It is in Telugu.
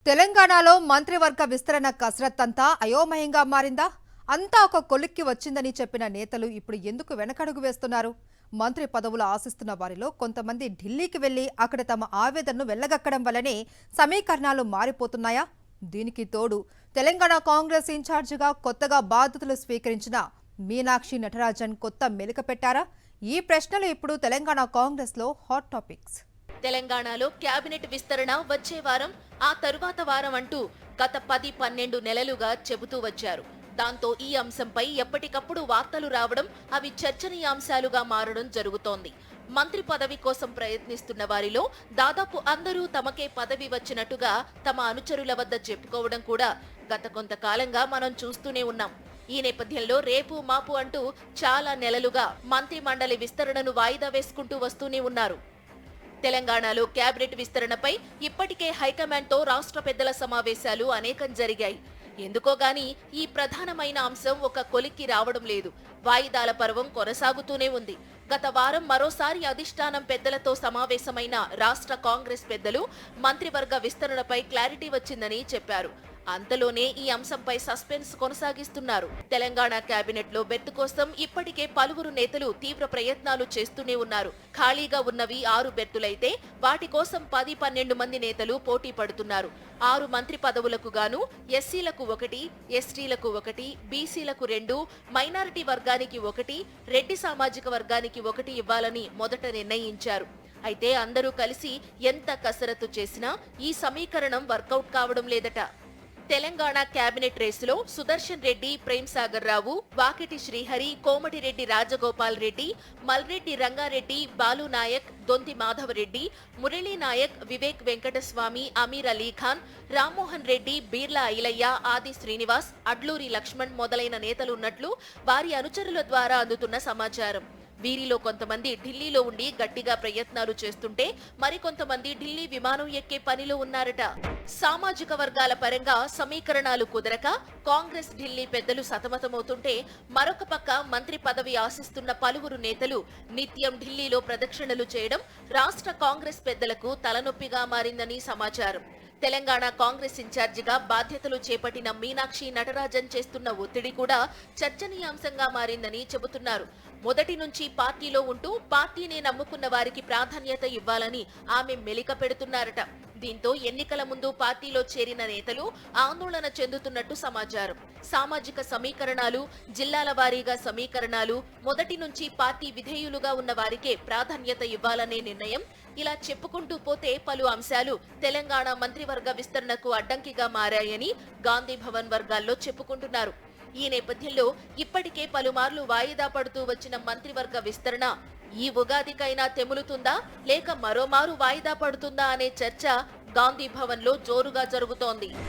తెలంగాణలో మంత్రివర్గ విస్తరణ కసరత్ అంతా అయోమయంగా మారిందా? అంతా ఒక కొలిక్కి వచ్చిందని చెప్పిన నేతలు ఇప్పుడు ఎందుకు వెనకడుగు వేస్తున్నారు? మంత్రి పదవులు ఆశిస్తున్న వారిలో కొంతమంది ఢిల్లీకి వెళ్లి అక్కడ తమ ఆవేదనను వెళ్లగక్కడం వల్లనే సమీకరణాలు మారిపోతున్నాయా? దీనికి తోడు తెలంగాణ కాంగ్రెస్ ఇన్ఛార్జిగా కొత్తగా బాధ్యతలు స్వీకరించిన మీనాక్షి నటరాజన్ కొత్త మెలిక పెట్టారా? ఈ ప్రశ్నలు ఇప్పుడు తెలంగాణ కాంగ్రెస్లో హాట్ టాపిక్స్. తెలంగాణలో క్యాబినెట్ విస్తరణ వచ్చే వారం, ఆ తరువాత వారం అంటూ గత 10-12 నెలలుగా చెబుతూ వచ్చారు. దాంతో ఈ అంశంపై ఎప్పటికప్పుడు వార్తలు రావడం, అవి చర్చనీయాంశాలుగా మారడం జరుగుతోంది. మంత్రి పదవి కోసం ప్రయత్నిస్తున్న వారిలో దాదాపు అందరూ తమకే పదవి వచ్చినట్టుగా తమ అనుచరుల వద్ద చెప్పుకోవడం కూడా గత కొంతకాలంగా మనం చూస్తూనే ఉన్నాం. ఈ నేపథ్యంలో రేపు మాపు అంటూ చాలా నెలలుగా మంత్రి మండలి విస్తరణను వాయిదా వేసుకుంటూ వస్తూనే ఉన్నారు. తెలంగాణలో క్యాబినెట్ విస్తరణపై ఇప్పటికే హైకమాండ్తో రాష్ట్ర పెద్దల సమావేశాలు అనేకం జరిగాయి. ఎందుకో గాని ఈ ప్రధానమైన అంశం ఒక కొలిక్కి రావడం లేదు. వాయిదాల పర్వం కొనసాగుతూనే ఉంది. గత వారం మరోసారి అధిష్టానం పెద్దలతో సమావేశమైన రాష్ట్ర కాంగ్రెస్ పెద్దలు మంత్రివర్గ విస్తరణపై క్లారిటీ వచ్చిందని చెప్పారు. అంతలోనే ఈ అంశంపై సస్పెన్స్ కొనసాగిస్తున్నారు. తెలంగాణ కేబినెట్ లో బెర్త్ కోసం ఇప్పటికే పలువురు నేతలు తీవ్ర ప్రయత్నాలు చేస్తూనే ఉన్నారు. ఖాళీగా ఉన్నవి 6 బెర్తులైతే వాటి కోసం 10-12 మంది నేతలు పోటీ పడుతున్నారు. 6 మంత్రి పదవులకు గాను ఎస్సీలకు 1, ఎస్టీలకు 1, బీసీలకు 2, మైనారిటీ వర్గానికి 1, రెడ్డి సామాజిక వర్గానికి 1 ఇవ్వాలని మొదట నిర్ణయించారు. అయితే అందరూ కలిసి ఎంత కసరత్తు చేసినా ఈ సమీకరణం వర్కౌట్ కావడం లేదట. తెలంగాణ కేబినెట్ రేసులో సుదర్శన్ రెడ్డి, ప్రేమ్ సాగర్ రావు, వాకిటి శ్రీహరి, కోమటిరెడ్డి రాజగోపాల్ రెడ్డి, మల్రెడ్డి రంగారెడ్డి, బాలు నాయక్, దొంతి మాధవరెడ్డి, మురళీ నాయక్, వివేక్ వెంకటస్వామి, అమీర్ అలీ ఖాన్, రామ్మోహన్ రెడ్డి, బీర్లా ఐలయ్య, ఆది శ్రీనివాస్, అడ్లూరి లక్ష్మణ్ మొదలైన నేతలున్నట్లు వారి అనుచరుల ద్వారా అందుతున్న సమాచారం. వీరిలో కొంతమంది ఢిల్లీలో ఉండి గట్టిగా ప్రయత్నాలు చేస్తుంటే మరికొంతమంది ఢిల్లీ విమానం ఎక్కే పనిలో ఉన్నారట. సామాజిక వర్గాల పరంగా సమీకరణాలు కుదరక కాంగ్రెస్ ఢిల్లీ పెద్దలు సతమతమవుతుంటే మరొక పక్క మంత్రి పదవి ఆశిస్తున్న పలువురు నేతలు నిత్యం ఢిల్లీలో ప్రదక్షిణలు చేయడం రాష్ట్ర కాంగ్రెస్ పెద్దలకు తలనొప్పిగా మారిందని సమాచారం. తెలంగాణ కాంగ్రెస్ ఇన్ఛార్జిగా బాధ్యతలు చేపట్టిన మీనాక్షి నటరాజన్ చేస్తున్న ఒత్తిడి కూడా చర్చనీయాంశంగా మారిందని చెబుతున్నారు. మొదటి నుంచి పార్టీలో ఉంటూ పార్టీని నమ్ముకున్న వారికి ప్రాధాన్యత ఇవ్వాలని ఆమె మెలిక పెడుతున్నారట. దీంతో ఎన్నికల ముందు పార్టీలో చేరిన నేతలు ఆందోళన చెందుతున్నట్టు సమాచారం. సామాజిక సమీకరణాలు, జిల్లాల వారీగా సమీకరణాలు, మొదటి నుంచి పార్టీ విధేయులుగా ఉన్న వారికే ప్రాధాన్యత ఇవ్వాలనే నిర్ణయం, ఇలా చెప్పుకుంటూ పోతే పలు అంశాలు తెలంగాణ మంత్రివర్గ విస్తరణకు అడ్డంకిగా మారాయని గాంధీ భవన్ వర్గాల్లో చెప్పుకుంటున్నారు. ఈ నేపథ్యంలో ఇప్పటికే పలుమార్లు వాయిదా పడుతూ వచ్చిన మంత్రివర్గ విస్తరణ ఈ ఉగాదికైనా తెములుతుందా లేక మరోమారు వాయిదా పడుతుందా అనే చర్చ గాంధీ భవన్ లో జోరుగా జరుగుతోంది.